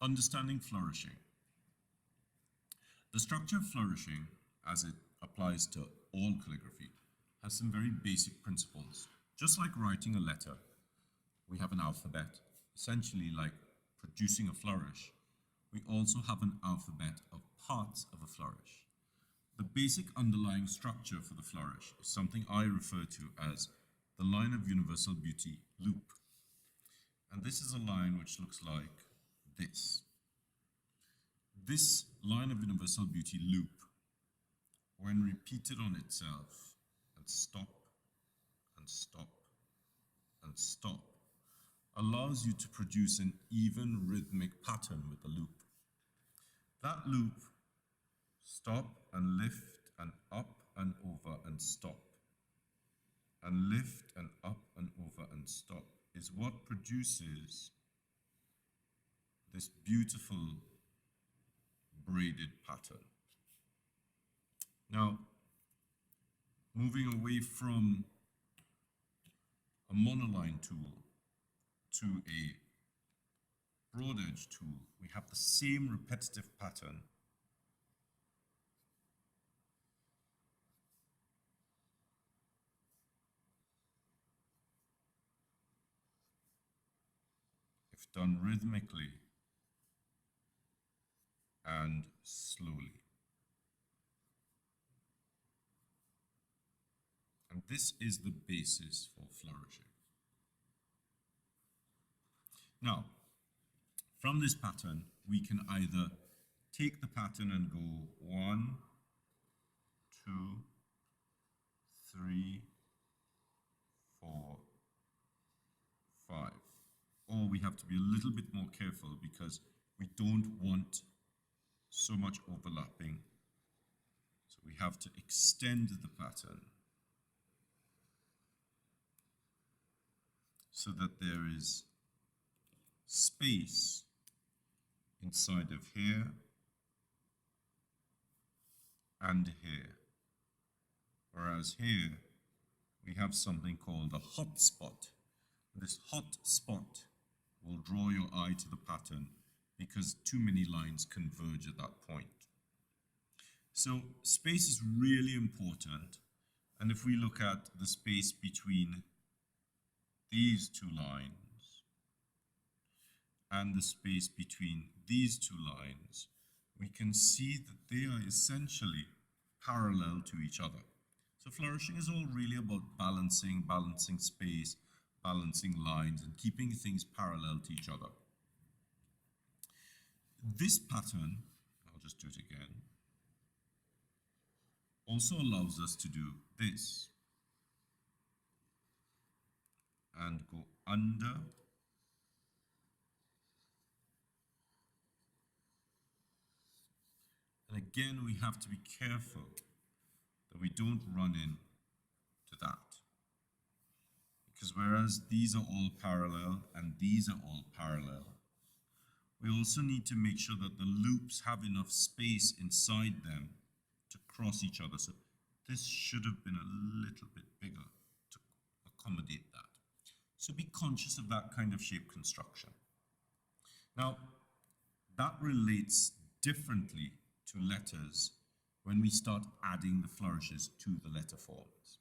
Understanding flourishing. The structure of flourishing, as it applies to all calligraphy, has some very basic principles. Just like writing a letter, we have an alphabet, essentially like producing a flourish. We also have an alphabet of parts of a flourish. The basic underlying structure for the flourish is something I refer to as the line of universal beauty loop. And this is a line which looks like this. This line of universal beauty loop, when repeated on itself and stop and stop and stop, allows you to produce an even rhythmic pattern with the loop. That loop, stop and lift and up and over and stop, and lift and up and over and stop, is what produces this beautiful braided pattern. Now, moving away from a monoline tool to a broad edge tool, we have the same repetitive pattern if done rhythmically and slowly. And this is the basis for flourishing. Now, from this pattern, we can either take the pattern and go 1, 2, 3, 4, 5. Or we have to be a little bit more careful because we don't want so much overlapping. So we have to extend the pattern so that there is space inside of here and here. Whereas here we have something called a hot spot. This hot spot will draw your eye to the pattern because too many lines converge at that point. So space is really important. And if we look at the space between these two lines and the space between these two lines, we can see that they are essentially parallel to each other. So flourishing is all really about balancing space, balancing lines, and keeping things parallel to each other. This pattern, I'll just do it again, also allows us to do this and go under and again we have to be careful that we don't run into that, because whereas these are all parallel and these are all parallel, we also need to make sure that the loops have enough space inside them to cross each other. So this should have been a little bit bigger to accommodate that. So be conscious of that kind of shape construction. Now, that relates differently to letters when we start adding the flourishes to the letter forms.